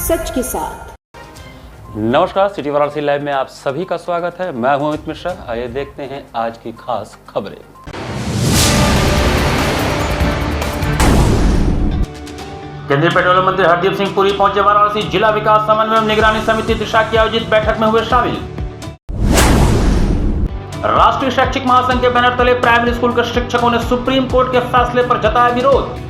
सच के साथ। नमस्कार, सिटी वाराणसी लाइव में आप सभी का स्वागत है। मैं हूं अमित मिश्रा। आइए देखते हैं आज की खास खबरें। केंद्रीय पेट्रोलियम मंत्री हरदीप सिंह पुरी पहुंचे वाराणसी। जिला विकास समन्वय एवं निगरानी समिति दिशा की आयोजित बैठक में हुए शामिल। राष्ट्रीय शैक्षिक महासंघ के बैनर तले प्राइमरी स्कूल के शिक्षकों ने सुप्रीम कोर्ट के फैसले पर जताया विरोध।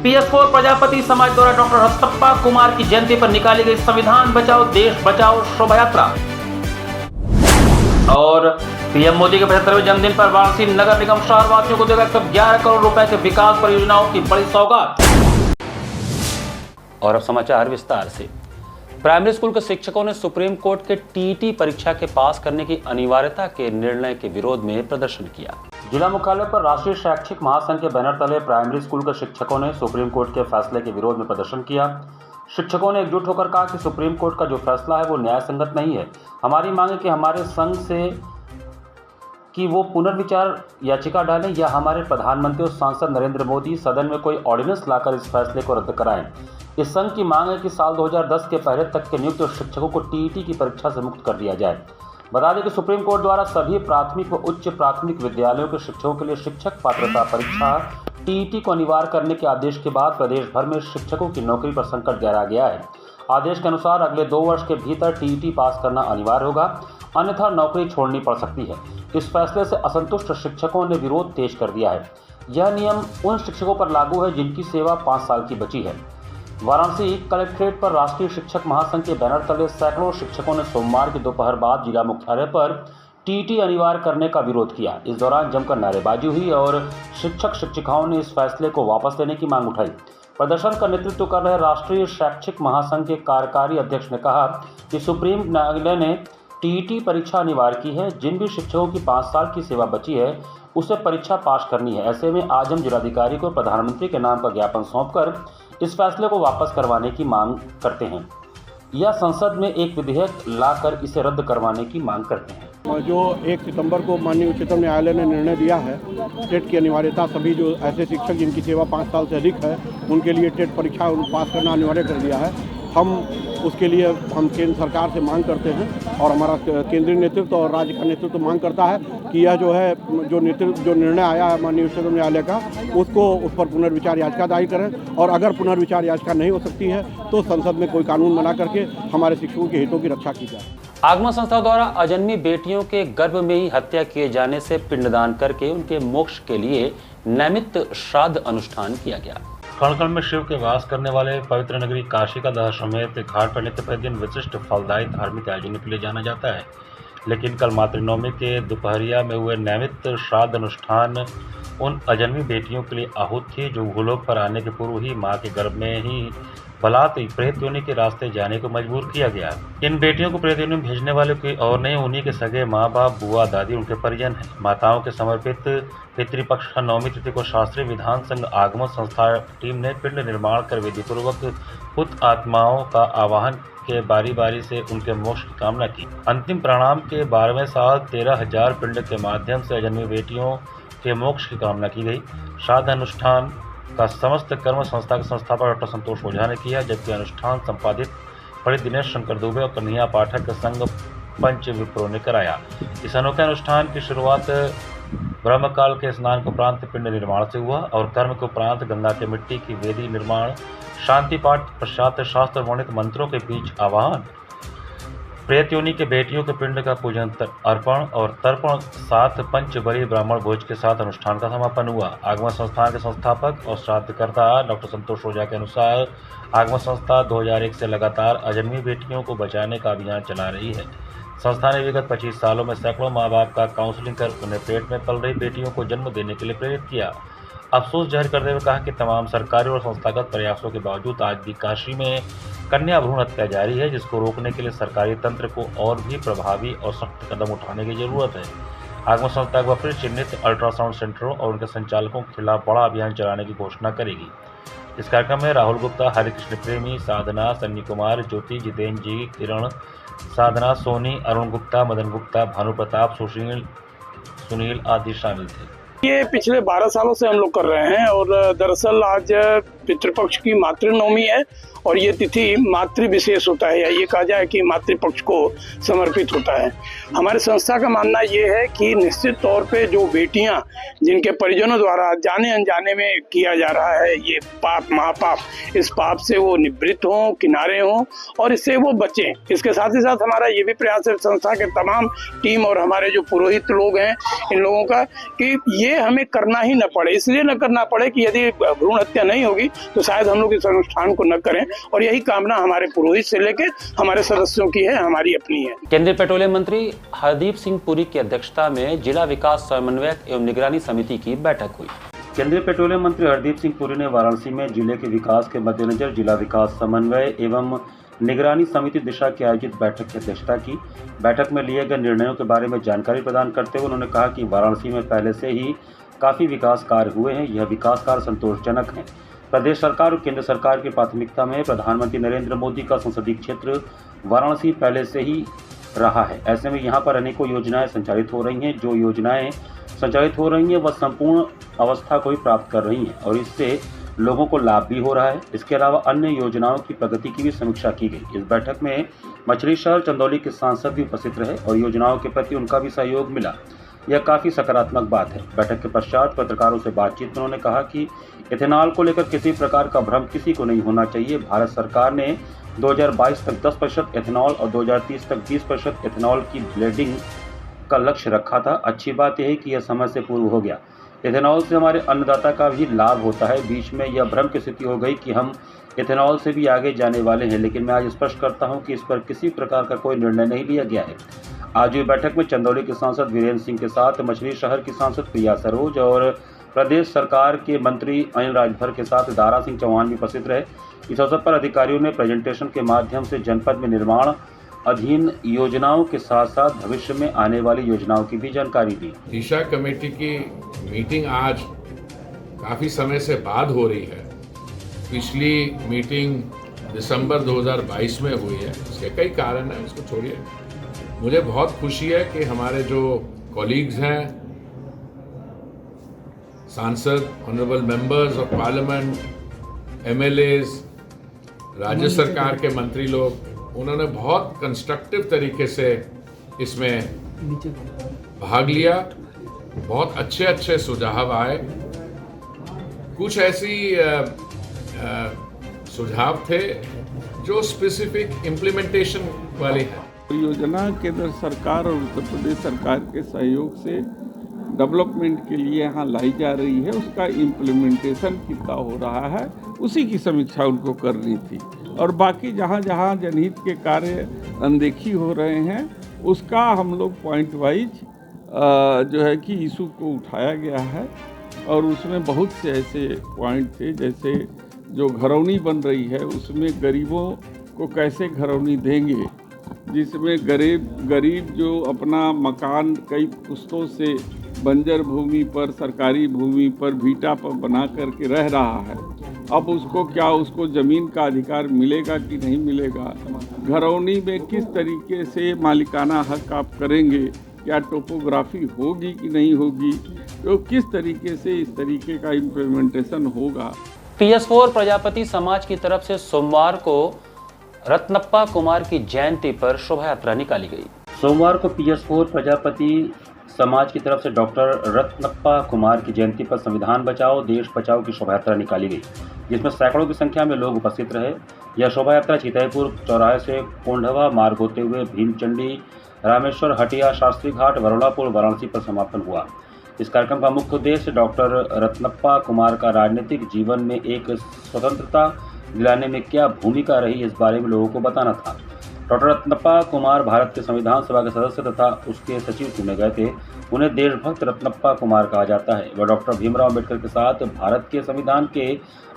PS4 प्रजापति समाज द्वारा डॉक्टर हस्तप्पा कुमार की जयंती पर निकाली गई संविधान बचाओ देश बचाओ शोभा यात्रा। और पीएम मोदी के 75वें जन्मदिन पर वाराणसी नगर निगम शहर वासियों को देगा 11 करोड़ रुपए के विकास परियोजनाओं की बड़ी सौगात। और अब समाचार विस्तार से। प्राइमरी स्कूल के शिक्षकों ने सुप्रीम कोर्ट के टीईटी परीक्षा के पास करने की अनिवार्यता के निर्णय के विरोध में प्रदर्शन किया। जिला मुख्यालय पर राष्ट्रीय शैक्षिक महासंघ के बैनर तले प्राइमरी स्कूल के शिक्षकों ने सुप्रीम कोर्ट के फैसले के विरोध में प्रदर्शन किया। शिक्षकों ने एकजुट होकर कहा कि सुप्रीम कोर्ट का जो फैसला है वो न्याय संगत नहीं है। हमारी मांग है कि हमारे संघ से कि वो पुनर्विचार याचिका डालें या हमारे प्रधानमंत्री और सांसद नरेंद्र मोदी सदन में कोई ऑर्डिनेंस लाकर इस फैसले को रद्द कराएं। इस संघ की मांग है कि साल 2010 के पहले तक के नियुक्त शिक्षकों को टीईटी की परीक्षा से मुक्त कर दिया जाए। बता दें कि सुप्रीम कोर्ट द्वारा सभी प्राथमिक व उच्च प्राथमिक विद्यालयों के शिक्षकों के लिए शिक्षक पात्रता परीक्षा टीईटी को अनिवार्य करने के आदेश के बाद प्रदेश भर में शिक्षकों की नौकरी पर संकट गहरा गया है। आदेश के अनुसार अगले 2 वर्ष के भीतर टीईटी पास करना अनिवार्य होगा, अन्यथा नौकरी छोड़नी पड़ सकती है। इस फैसले से असंतुष्ट शिक्षकों ने विरोध तेज कर दिया है। यह नियम उन शिक्षकों पर लागू है जिनकी सेवा 5 साल की बची है। वाराणसी कलेक्ट्रेट पर राष्ट्रीय शिक्षक महासंघ के बैनर तले सैकड़ों शिक्षकों ने सोमवार की दोपहर बाद जिला मुख्यालय पर टीईटी अनिवार्य करने का विरोध किया। इस दौरान जमकर नारेबाजी हुई और शिक्षक शिक्षिकाओं ने इस फैसले को वापस लेने की मांग उठाई। प्रदर्शन का नेतृत्व कर रहे राष्ट्रीय शैक्षिक महासंघ के कार्यकारी अध्यक्ष ने कहा कि सुप्रीम न्यायालय ने टीईटी परीक्षा अनिवार्य की है। जिन भी शिक्षकों की 5 साल की सेवा बची है उसे परीक्षा पास करनी है। ऐसे में आज हम जिलाधिकारी को प्रधानमंत्री के नाम का ज्ञापन सौंपकर इस फैसले को वापस करवाने की मांग करते हैं या संसद में एक विधेयक लाकर इसे रद्द करवाने की मांग करते हैं। जो 1 सितंबर को माननीय उच्चतम न्यायालय ने निर्णय दिया है, टेट की अनिवार्यता सभी जो ऐसे शिक्षक जिनकी सेवा 5 साल से अधिक है उनके लिए टेट परीक्षा पास करना अनिवार्य कर दिया है। हम उसके लिए केंद्र सरकार से मांग करते हैं और हमारा केंद्रीय नेतृत्व और राज्य का नेतृत्व मांग करता है कि यह जो निर्णय आया है माननीय उच्चतम न्यायालय का उसको उस पर पुनर्विचार याचिका दायर करें और अगर पुनर्विचार याचिका नहीं हो सकती है तो संसद में कोई कानून बना करके हमारे शिक्षकों के हितों की रक्षा की जाए। आगमन संस्था द्वारा अजन्मी बेटियों के गर्भ में ही हत्या किए जाने से पिंडदान करके उनके मोक्ष के लिए नैमित्त श्राद्ध अनुष्ठान किया गया। कण कण में शिव के वास करने वाले पवित्र नगरी काशी का दह समेत घाट पर नित्य प्रतिदिन विशिष्ट फलदायी धार्मिक आयोजनों के लिए जाना जाता है। लेकिन कल मातृनवमी के दोपहरिया में हुए नैमित्त श्राद्ध अनुष्ठान उन अजन्मी बेटियों के लिए आहूत थी जो भूलोक पर आने के पूर्व ही माँ के गर्भ में ही बलात् प्रेत योनि के रास्ते जाने को मजबूर किया गया। इन बेटियों को प्रेत योनि में भेजने वाले कोई और नहीं, उन्हीं के सगे माँ बाप बुआ दादी उनके परिजन हैं। माताओं के समर्पित पितृपक्ष का नवमी तिथि को शास्त्रीय विधान संघ आगमन संस्था टीम ने पिंड निर्माण कर विधिपूर्वक पुत आत्माओं का आवाहन के बारी बारी से उनके मोक्ष की कामना की। अंतिम प्रणाम के 12वें साल 13,000 पिंड के माध्यम से अजन्मी बेटियों के मोक्ष की कामना की गई। श्राद्ध अनुष्ठान का समस्त कर्म संस्था के संस्थापक डॉक्टर संतोष ओझा ने किया, जबकि अनुष्ठान संपादित पंडित दिनेश शंकर दुबे और कन्हैया पाठक के संग पंच विप्रो ने कराया। इस अनोखे अनुष्ठान की शुरुआत ब्रह्मकाल के स्नान के उपरांत पिंड निर्माण से हुआ और कर्म के उपरांत गंगा के मिट्टी की वेदी निर्माण, शांति पाठ पश्चात शास्त्र वर्णित मंत्रों के बीच आवाहन, प्रेत योनि के बेटियों के पिंड का पूजन अर्पण और तर्पण साथ पंचबली ब्राह्मण भोज के साथ अनुष्ठान का समापन हुआ। आगमन संस्थान के संस्थापक और श्राद्धकर्ता डॉक्टर संतोष ओझा के अनुसार आगमन संस्था 2001 से लगातार अजन्मी बेटियों को बचाने का अभियान चला रही है। संस्था ने विगत 25 सालों में सैकड़ों माँ बाप का काउंसलिंग कर उन्हें पेट में पल रही बेटियों को जन्म देने के लिए प्रेरित किया। अफसोस जाहिर करते हुए कहा कि तमाम सरकारी और संस्थागत प्रयासों के बावजूद आज भी काशी में कन्या भ्रूण हत्या जारी है, जिसको रोकने के लिए सरकारी तंत्र को और भी प्रभावी और सख्त कदम उठाने की जरूरत है। आगमन संस्था को अपने चिन्हित अल्ट्रासाउंड सेंटरों और उनके संचालकों के खिलाफ बड़ा अभियान चलाने की घोषणा करेगी। इस कार्यक्रम में राहुल गुप्ता, हरिकृष्ण प्रेमी, साधना, सन्नी कुमार, ज्योति, जितेंद्र जी, किरण, साधना, सोनी, अरुण गुप्ता, मदन गुप्ता, भानु प्रताप, सुनील आदि शामिल थे। ये पिछले 12 सालों से हम लोग कर रहे हैं और दरअसल आज पितृपक्ष की मातृनवमी है और ये तिथि मातृ विशेष होता है, या ये कहा जाए कि मातृपक्ष को समर्पित होता है। हमारे संस्था का मानना ये है कि निश्चित तौर पे जो बेटियां जिनके परिजनों द्वारा जाने अनजाने में किया जा रहा है ये पाप महापाप, इस पाप से वो निवृत्त हों, किनारे हों और इससे वो बचें। इसके साथ ही साथ हमारा ये भी प्रयास है संस्था के तमाम टीम और हमारे जो पुरोहित लोग हैं इन लोगों का कि ये हमें करना ही न पड़े, इसलिए न करना पड़े कि यदि भ्रूण हत्या नहीं होगी तो शायद हम लोग इस अनुष्ठान को न करें, और यही कामना हमारे पुरोहित से लेकर हमारे सदस्यों की है, हमारी अपनी है। केंद्रीय पेट्रोलियम मंत्री हरदीप सिंह पुरी की अध्यक्षता में जिला विकास समन्वयक एवं निगरानी समिति की बैठक हुई। केंद्रीय पेट्रोलियम मंत्री हरदीप सिंह पुरी ने वाराणसी में जिले के विकास के मद्देनजर जिला विकास समन्वय एवं निगरानी समिति दिशा की आयोजित बैठक की अध्यक्षता की। बैठक में लिए गए निर्णयों के बारे में जानकारी प्रदान करते हुए उन्होंने कहा कि वाराणसी में पहले से ही काफ़ी विकास कार्य हुए हैं, यह विकास कार्य संतोषजनक हैं। प्रदेश सरकार और केंद्र सरकार की प्राथमिकता में प्रधानमंत्री नरेंद्र मोदी का संसदीय क्षेत्र वाराणसी पहले से ही रहा है। ऐसे में यहाँ पर अनेकों योजनाएं संचालित हो रही हैं। जो योजनाएं संचालित हो रही हैं वह संपूर्ण अवस्था को ही प्राप्त कर रही हैं और इससे लोगों को लाभ भी हो रहा है। इसके अलावा अन्य योजनाओं की प्रगति की भी समीक्षा की गई। इस बैठक में मछली शहर चंदौली के सांसद भी उपस्थित रहे और योजनाओं के प्रति उनका भी सहयोग मिला। यह काफ़ी सकारात्मक बात है। बैठक के पश्चात पत्रकारों से बातचीत में उन्होंने कहा कि इथेनॉल को लेकर किसी प्रकार का भ्रम किसी को नहीं होना चाहिए। भारत सरकार ने 2022 तक 10% इथेनॉल और 2030 तक 20% इथेनॉल की ब्लेंडिंग का लक्ष्य रखा था। अच्छी बात यह है कि यह समय से पूर्व हो गया। इथेनॉल से हमारे अन्नदाता का भी लाभ होता है। बीच में यह भ्रम की स्थिति हो गई कि हम इथेनॉल से भी आगे जाने वाले हैं, लेकिन मैं आज स्पष्ट करता हूं कि इस पर किसी प्रकार का कोई निर्णय नहीं लिया गया है। आज हुई बैठक में चंदौली के सांसद वीरेंद्र सिंह के साथ मछली शहर की सांसद प्रिया सरोज और प्रदेश सरकार के मंत्री अनिल राजभर के साथ दारा सिंह चौहान भी उपस्थित रहे। इस अवसर पर अधिकारियों ने प्रेजेंटेशन के माध्यम से जनपद में निर्माण अधीन योजनाओं के साथ साथ भविष्य में आने वाली योजनाओं की भी जानकारी दी। दिशा कमेटी की मीटिंग आज काफ़ी समय से बाद हो रही है। पिछली मीटिंग दिसंबर 2022 में हुई है। इसके कई कारण हैं, उसको छोड़िए। मुझे बहुत खुशी है कि हमारे जो कॉलीग्स हैं, सांसद, honourable members of parliament, MLAs, राज्य सरकार के मंत्री लोग, उन्होंने बहुत कंस्ट्रक्टिव तरीके से इसमें भाग लिया। बहुत अच्छे अच्छे सुझाव आए। कुछ ऐसी सुझाव थे जो स्पेसिफिक इम्प्लीमेंटेशन वाले हैं। योजना केंद्र सरकार और उत्तर प्रदेश सरकार के सहयोग से डेवलपमेंट के लिए यहाँ लाई जा रही है, उसका इम्प्लीमेंटेशन कितना हो रहा है उसी की समीक्षा उनको करनी थी। और बाकी जहाँ जहाँ जनहित के कार्य अनदेखी हो रहे हैं उसका हम लोग पॉइंट वाइज जो है कि इशू को उठाया गया है। और उसमें बहुत से ऐसे पॉइंट थे, जैसे जो घरौनी बन रही है उसमें गरीबों को कैसे घरौनी देंगे, जिसमें गरीब जो अपना मकान कई पुश्तों से बंजर भूमि पर, सरकारी भूमि पर भीटा पर बना करके रह रहा है, अब उसको ज़मीन का अधिकार मिलेगा कि नहीं मिलेगा, घरौनी में किस तरीके से मालिकाना हक आप करेंगे, क्या टोपोग्राफी होगी कि नहीं होगी, तो किस तरीके से इस तरीके का इम्प्लीमेंटेशन होगा। PS4 प्रजापति समाज की तरफ से सोमवार को रत्नप्पा कुमार की जयंती पर शोभा यात्रा निकाली गई। सोमवार को PS4 प्रजापति समाज की तरफ से डॉक्टर रत्नप्पा कुमार की जयंती पर संविधान बचाओ देश बचाओ की शोभा यात्रा निकाली गई, जिसमें सैकड़ों की संख्या में लोग उपस्थित रहे। यह शोभा यात्रा चितईपुर चौराहे से कोंढवा मार्ग होते हुए भीमचंडी, रामेश्वर, हटिया, शास्त्री घाट, वरुणापुर, वाराणसी पर समापन हुआ। इस कार्यक्रम का मुख्य उद्देश्य डॉक्टर रत्नप्पा कुमार का राजनीतिक जीवन में एक स्वतंत्रता दिलाने में क्या भूमिका रही, इस बारे में लोगों को बताना था। डॉक्टर रत्नप्पा कुमार भारत के संविधान सभा के सदस्य तथा उसके सचिव चुने गए थे। उन्हें देशभक्त रत्नप्पा कुमार कहा जाता है। वह डॉक्टर भीमराव अम्बेडकर के साथ भारत के संविधान के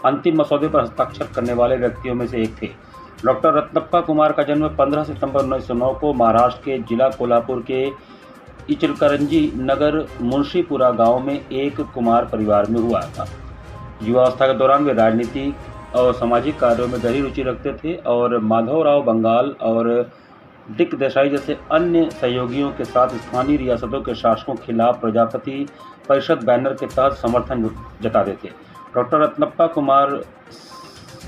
अंतिम मसौदे पर हस्ताक्षर करने वाले व्यक्तियों में से एक थे। डॉक्टर रत्नप्पा कुमार का जन्म 15 सितंबर 1909 को महाराष्ट्र के जिला कोल्हापुर के इचलकरंजी नगर मुंशीपुरा गांव में एक कुमार परिवार में हुआ था। युवावस्था के दौरान वे राजनीति और सामाजिक कार्यों में गहरी रुचि रखते थे और माधवराव बंगाल और डिक देसाई जैसे अन्य सहयोगियों के साथ स्थानीय रियासतों के शासकों के खिलाफ प्रजापति परिषद बैनर के तहत समर्थन जताते थे। डॉक्टर रत्नप्पा कुमार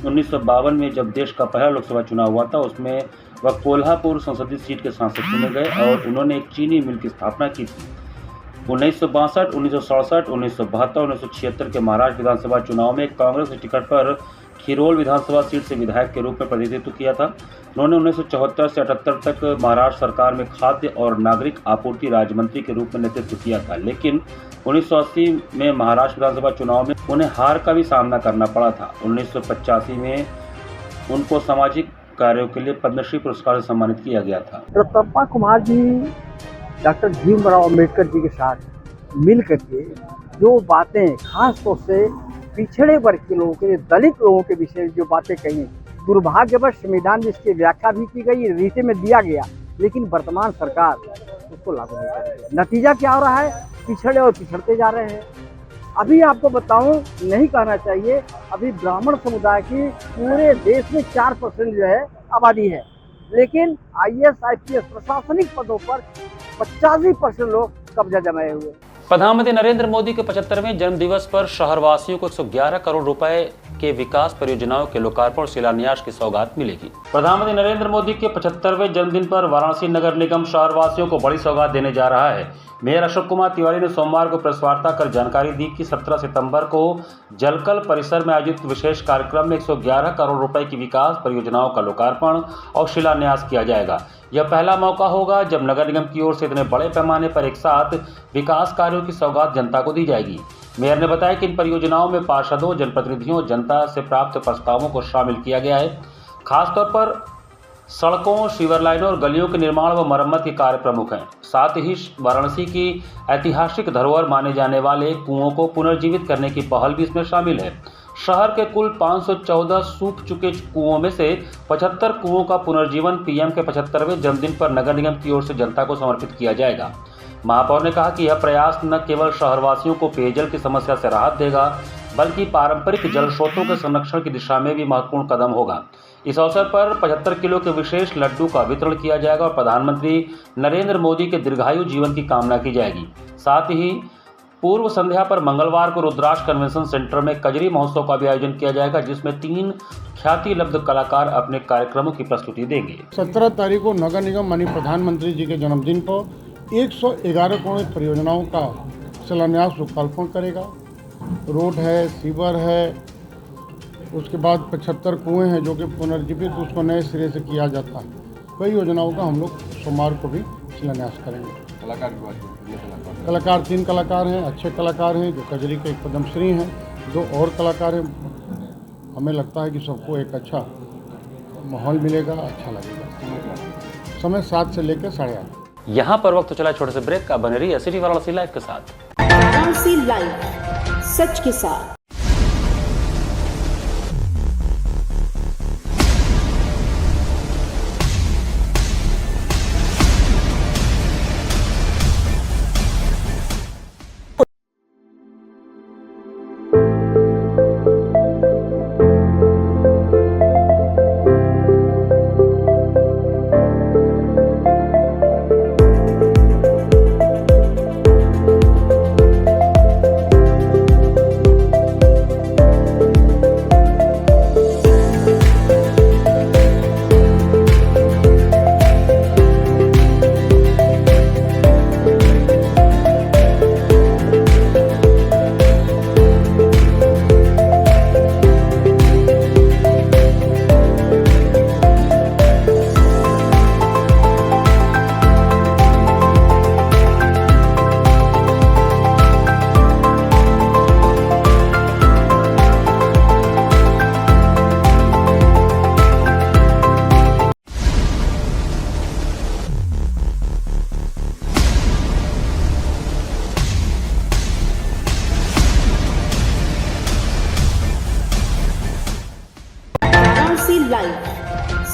1952 में जब देश का पहला लोकसभा चुनाव हुआ था उसमें वह कोल्हापुर संसदीय सीट के सांसद चुने गए और उन्होंने एक चीनी मिल की स्थापना की थी। 1962, 1967, 1972, 1976 के महाराष्ट्र विधानसभा चुनाव में कांग्रेस के टिकट पर खिरोल विधानसभा सीट से विधायक के रूप में प्रतिनिधित्व किया था। उन्होंने 1974 से 78 तक महाराष्ट्र सरकार में खाद्य और नागरिक आपूर्ति राज्य मंत्री के रूप में नेतृत्व किया था, लेकिन 1980 में महाराष्ट्र विधानसभा चुनाव में उन्हें हार का भी सामना करना पड़ा था। 1985 में उनको सामाजिक कार्यों के लिए पद्मश्री पुरस्कार से सम्मानित किया गया था। रत्नप्पा कुमार जी डॉक्टर भीमराव अम्बेडकर जी के साथ मिल करके जो बातें खास तौर से पिछड़े वर्ग के लोगों के, दलित लोगों के विषय में जो बातें कही, दुर्भाग्यवश संविधान में इसकी व्याख्या भी की गई, रीते में दिया गया, लेकिन वर्तमान सरकार उसको लागू नहीं कर रही है। नतीजा क्या हो रहा है? पिछड़े और पिछड़ते जा रहे हैं। अभी आपको बताऊं, नहीं कहना चाहिए, अभी ब्राह्मण समुदाय की पूरे देश में 4% जो है आबादी है, लेकिन IAS, IPS प्रशासनिक पदों पर 85% लोग कब्जा जमाए हुए। प्रधानमंत्री नरेंद्र मोदी के 75वें जन्मदिवस पर शहरवासियों को 111 करोड़ रुपए के विकास परियोजनाओं के लोकार्पण और शिलान्यास की सौगात मिलेगी। प्रधानमंत्री नरेंद्र मोदी के 75वें जन्मदिन पर वाराणसी नगर निगम शहरवासियों को बड़ी सौगात देने जा रहा है। मेयर अशोक कुमार तिवारी ने सोमवार को प्रेस वार्ता कर जानकारी दी कि 17 सितंबर को जलकल परिसर में आयोजित विशेष कार्यक्रम में 111 करोड़ रुपए की विकास परियोजनाओं का लोकार्पण और शिलान्यास किया जाएगा। यह पहला मौका होगा जब नगर निगम की ओर से इतने बड़े पैमाने पर एक साथ विकास कार्यों की सौगात जनता को दी जाएगी। मेयर ने बताया कि इन परियोजनाओं में पार्षदों, जनप्रतिनिधियों, जनता से प्राप्त प्रस्तावों को शामिल किया गया है। खासतौर पर सड़कों, सीवर लाइनों और गलियों के निर्माण व मरम्मत के कार्य प्रमुख हैं। साथ ही वाराणसी की ऐतिहासिक धरोहर माने जाने वाले कुओं को पुनर्जीवित करने की पहल भी इसमें शामिल है। शहर के कुल 514 सूख चुके कुओं में से 75 कुओं का पुनर्जीवन पीएम के 75वें जन्मदिन पर नगर निगम की ओर से जनता को समर्पित किया जाएगा। महापौर ने कहा कि यह प्रयास न केवल शहरवासियों को पेयजल की समस्या से राहत देगा, बल्कि पारंपरिक जल स्रोतों के संरक्षण की दिशा में भी महत्वपूर्ण कदम होगा। इस अवसर पर 75 किलो के विशेष लड्डू का वितरण किया जाएगा और प्रधानमंत्री नरेंद्र मोदी के दीर्घायु जीवन की कामना की जाएगी। साथ ही पूर्व संध्या पर मंगलवार को रुद्राक्ष कन्वेंशन सेंटर में कजरी महोत्सव का भी आयोजन किया जाएगा, जिसमें 3 ख्याति लब्ध कलाकार अपने कार्यक्रमों की प्रस्तुति देंगे। 17 तारीख को नगर निगम माननीय प्रधानमंत्री जी के जन्मदिन पर 111 करोड़ परियोजनाओं का शिलान्यास लोकार्पण करेगा। रोड है, सीवर है, उसके बाद 75 कुएँ हैं जो कि पुनर्जीवित उसको नए सिरे से किया जाता है। कई योजनाओं का हम लोग सोमवार को भी शिलान्यास करेंगे। कलाकार 3 कलाकार हैं, अच्छे कलाकार हैं, जो कजरी के एक पद्मश्री हैं, 2 और कलाकार हैं। हमें लगता है कि सबको एक अच्छा माहौल मिलेगा, अच्छा लगेगा। समय 7 से लेकर 8:30। यहाँ पर वक्त चला छोटे से ब्रेक का। बने रहिए सिटी वाराणसी लाइव के साथ। वाराणसी लाइव, सच के साथ।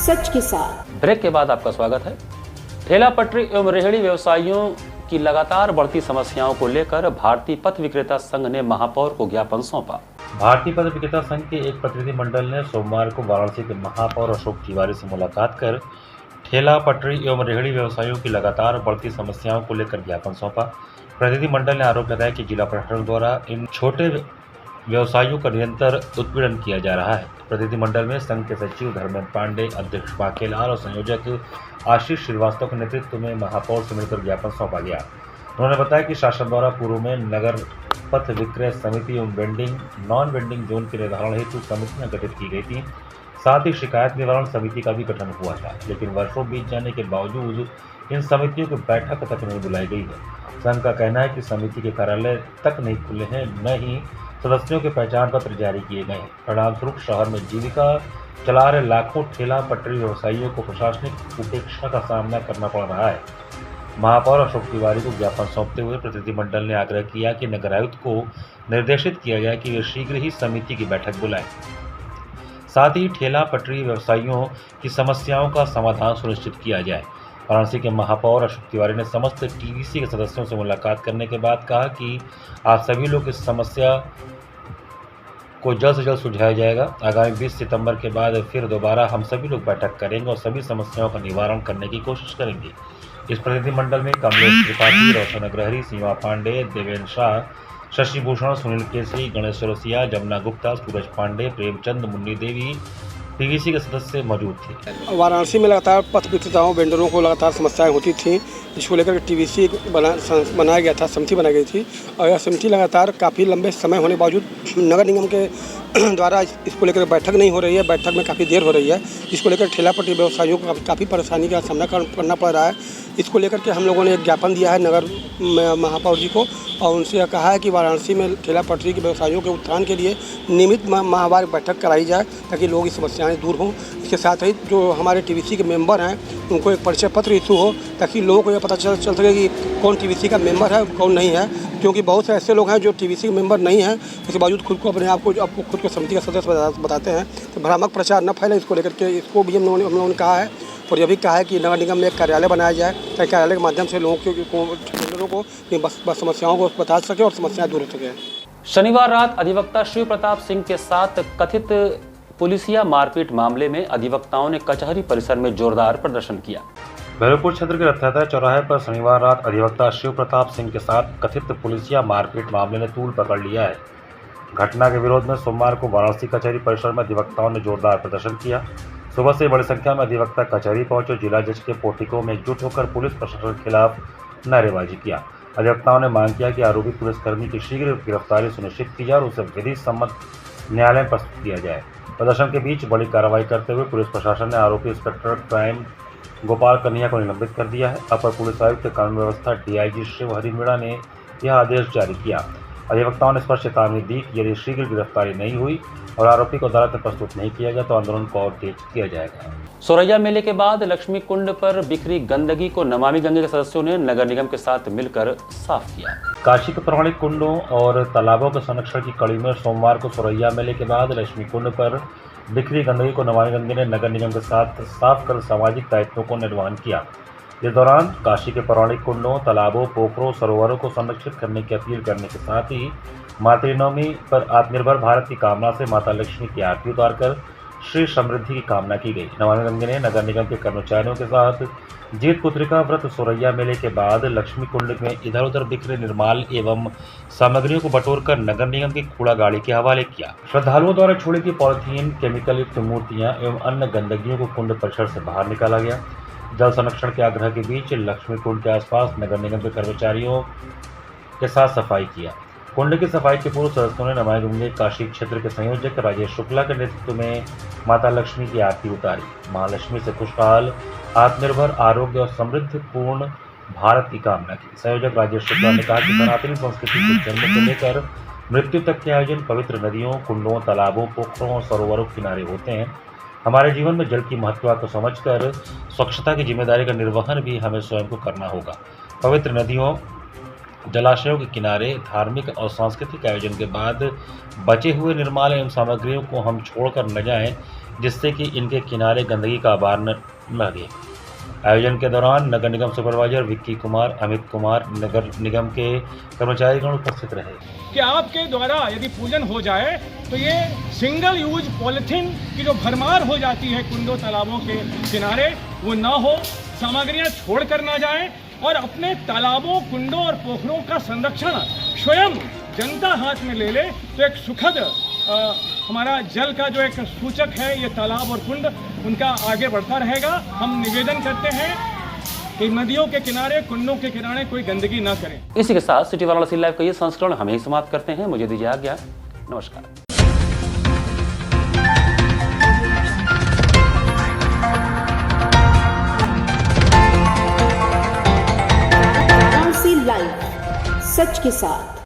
सच के साथ। ब्रेक के बाद आपका स्वागत है। ठेला पटरी एवं रेहड़ी व्यवसायियों की लगातार बढ़ती समस्याओं को लेकर भारतीय पथ विक्रेता संघ ने महापौर को ज्ञापन सौंपा। भारतीय पथ विक्रेता संघ के एक प्रतिनिधिमंडल ने सोमवार को वाराणसी के महापौर अशोक तिवारी से मुलाकात कर ठेला पटरी एवं रेहड़ी व्यवसायियों की लगातार बढ़ती समस्याओं को लेकर ज्ञापन सौंपा। प्रतिनिधिमंडल ने आरोप लगाया कि जिला प्रशासन द्वारा इन छोटे व्यवसायियों का निरंतर उत्पीड़न किया जा रहा है। प्रतिनिधिमंडल में संघ के सचिव धर्मेंद्र पांडे, अध्यक्ष बाकेलाल और संयोजक आशीष श्रीवास्तव के नेतृत्व में महापौर से मिलकर ज्ञापन सौंपा गया। उन्होंने बताया कि शासन द्वारा पूर्व में नगर पथ विक्रय समिति एवं वेंडिंग नॉन वेंडिंग जोन के निर्धारण हेतु समितियां गठित की गई थी। साथ ही शिकायत निवारण समिति का भी गठन हुआ था, लेकिन वर्षों बीत जाने के बावजूद इन समितियों की बैठक तक नहीं बुलाई गई है। संघ का कहना है कि समिति के कार्यालय तक नहीं खुले हैं, न ही सदस्यों के पहचान पत्र जारी किए गए हैं। परिणामस्वरूप शहर में जीविका चला रहे लाखों ठेला पटरी व्यवसायियों को प्रशासनिक उपेक्षा का सामना करना पड़ रहा है। महापौर अशोक तिवारी को ज्ञापन सौंपते हुए प्रतिनिधिमंडल ने आग्रह किया कि नगर आयुक्त को निर्देशित किया जाए कि वे शीघ्र ही समिति की बैठक बुलाएं। साथ ही ठेला पटरी व्यवसायियों की समस्याओं का समाधान सुनिश्चित किया जाए। वाराणसी के महापौर अशोक तिवारी ने समस्त टीवीसी के सदस्यों से मुलाकात करने के बाद कहा कि आप सभी लोग इस समस्या को जल्द से जल्द सुलझाया जाएगा। आगामी 20 सितंबर के बाद फिर दोबारा हम सभी लोग बैठक करेंगे और सभी समस्याओं का निवारण करने की कोशिश करेंगे। इस प्रतिनिधिमंडल में कमलेश त्रिपाठी, रोशन अग्रहरी, सीमा पांडे, देवेंद्र शाह, शशि भूषण, सुनील केसरी, गणेश चौरसिया, जमुना गुप्ता, सूरज पांडे, प्रेमचंद, मुन्नी देवी टीवीसी के सदस्य मौजूद थे। वाराणसी में लगातार पथ विक्रेताओं वेंडरों को लगातार समस्याएं होती थी, जिसको लेकर टीवीसी बनाया गया था, समिति बनाई गई थी और यह समिति लगातार काफ़ी लंबे समय होने के बावजूद नगर निगम के द्वारा इसको लेकर बैठक नहीं हो रही है। बैठक में काफ़ी देर हो रही है, जिसको लेकर ठेला पटरी व्यवसायियों को काफ़ी परेशानी का सामना करना पड़ रहा है। इसको लेकर के हम लोगों ने एक ज्ञापन दिया है नगर महापौर जी को और उनसे कहा है कि वाराणसी में ठेला पटरी के व्यवसायियों के उत्थान के लिए नियमित माहवार बैठक कराई जाए ताकि लोगों की समस्याएं दूर हों। इसके साथ ही जो हमारे टीवीसी के मेंबर हैं उनको एक परिचय पत्र इशू हो ताकि लोगों को यह पता चल सके कि कौन टीवीसी का मेंबर है कौन नहीं है, क्योंकि बहुत से ऐसे लोग हैं जो टीवीसी के मेंबर नहीं हैं, इसके बावजूद खुद को अपने आप को खुद को समिति का सदस्य बताते हैं। तो भ्रामक प्रचार न फैले, इसको लेकर के इसको भी हम लोगों ने कहा है और यह भी कहा है कि नगर निगम में एक कार्यालय बनाया जाए ताकि कार्यालय के माध्यम से लोगों को बस समस्याओं को बता सके और समस्याएं दूर हो सके। शनिवार रात अधिवक्ता शिव प्रताप सिंह के साथ कथित पुलिसिया मारपीट मामले में अधिवक्ताओं ने कचहरी परिसर में जोरदार प्रदर्शन किया। भैरवपुर क्षेत्र के रथयात्रा चौराहे पर शनिवार रात अधिवक्ता शिव प्रताप सिंह के साथ कथित पुलिसिया मारपीट मामले ने तूल पकड़ लिया है। घटना के विरोध में सोमवार को वाराणसी कचहरी परिसर में अधिवक्ताओं ने जोरदार प्रदर्शन किया। सुबह से बड़ी संख्या में अधिवक्ता कचहरी पहुंचे, जिला जज के पोर्टिको में एकजुट होकर पुलिस प्रशासन के खिलाफ नारेबाजी किया। अधिवक्ताओं ने मांग किया कि आरोपी पुलिसकर्मी की शीघ्र गिरफ्तारी सुनिश्चित की जाए और उसे विधि सम्मत न्यायालय में प्रस्तुत किया जाए। प्रदर्शन के बीच बड़ी कार्रवाई करते हुए पुलिस प्रशासन ने आरोपी इंस्पेक्टर क्राइम गोपाल कन्हैया को निलंबित कर दिया है। अपर पुलिस आयुक्त कानून व्यवस्था डीआईजी शिव हरि मीणा ने यह आदेश जारी किया। अधिवक्ताओं ने स्पष्ट चेतावनी दी कि यदि शीघ्र गिरफ्तारी नहीं हुई और आरोपी को अदालत में प्रस्तुत नहीं किया गया तो आंदोलन को और तेज किया जाएगा। सोरैया मेले के बाद लक्ष्मी कुंड पर बिखरी गंदगी को नमामि गंगे के सदस्यों ने नगर निगम के साथ मिलकर साफ किया। काशी के पौराणिक कुंडों और तालाबों के संरक्षण की कड़ी में सोमवार को सोरैया मेले के बाद लक्ष्मी कुंड पर बिखरी गंदगी को नमामि गंगे ने नगर निगम के साथ साफ कर सामाजिक दायित्वों को निर्वहन किया। इस दौरान काशी के पौराणिक कुंडों, तालाबों, पोखरों, सरोवरों को संरक्षित करने की अपील करने के साथ ही मातृनवमी पर आत्मनिर्भर भारत की कामना से माता लक्ष्मी की आरती उतारकर श्री समृद्धि की कामना की गई। नमामि गंगे ने नगर निगम के कर्मचारियों के साथ जीत पुत्रिका व्रत सोरैया मेले के बाद लक्ष्मी कुंड में इधर उधर बिखरे निर्माल एवं सामग्रियों को बटोरकर नगर निगम की कूड़ा गाड़ी के हवाले किया। श्रद्धालुओं द्वारा छोड़ी गई पॉलिथीन, केमिकल युक्त मूर्तियां एवं अन्य गंदगियों को कुंड परिसर से बाहर निकाला गया। जल संरक्षण के आग्रह के बीच लक्ष्मी कुंड के आसपास नगर निगम के कर्मचारियों के साथ सफाई किया। कुंड की सफाई के पूर्व सदस्यों ने नमामि गंगे काशी क्षेत्र के संयोजक राजेश शुक्ला के नेतृत्व में माता लक्ष्मी की आरती उतारी। महालक्ष्मी से खुशहाल, आत्मनिर्भर, आरोग्य और समृद्ध पूर्ण भारत की कामना की। संयोजक राजेश शुक्ला ने कहा कि सनातनी संस्कृति के जन्म से लेकर मृत्यु तक के आयोजन पवित्र नदियों, कुंडों, तालाबों, पोखरों और सरोवरों के किनारे होते हैं। हमारे जीवन में जल की महत्ता को समझकर स्वच्छता की जिम्मेदारी का निर्वहन भी हमें स्वयं को करना होगा। पवित्र नदियों, जलाशयों के किनारे धार्मिक और सांस्कृतिक आयोजन के बाद बचे हुए निर्माल एवं सामग्रियों को हम छोड़कर न जाएं, जिससे कि इनके किनारे गंदगी का आभार न लगे। आयोजन के दौरान नगर निगम सुपरवाइजर विक्की कुमार, अमित कुमार, नगर निगम के कर्मचारीगण उपस्थित रहे। कि आपके द्वारा यदि पूजन हो जाए तो ये सिंगल यूज पॉलिथीन की जो भरमार हो जाती है कुंडों तालाबों के किनारे, वो ना हो, सामग्रियां छोड़ कर ना जाएं और अपने तालाबों, कुंडों और पोखरों का संरक्षण स्वयं जनता हाथ में ले ले तो एक सुखद हमारा जल का जो एक सूचक है ये तालाब और कुंड उनका आगे बढ़ता रहेगा। हम निवेदन करते हैं कि नदियों के किनारे, कुंडों के किनारे कोई गंदगी ना करें। इसी के साथ सिटी वाराणसी लाइव का ये संस्करण हम ही समाप्त करते हैं। मुझे दीजिए आज्ञा। नमस्कार। वाराणसी लाइव, सच के साथ।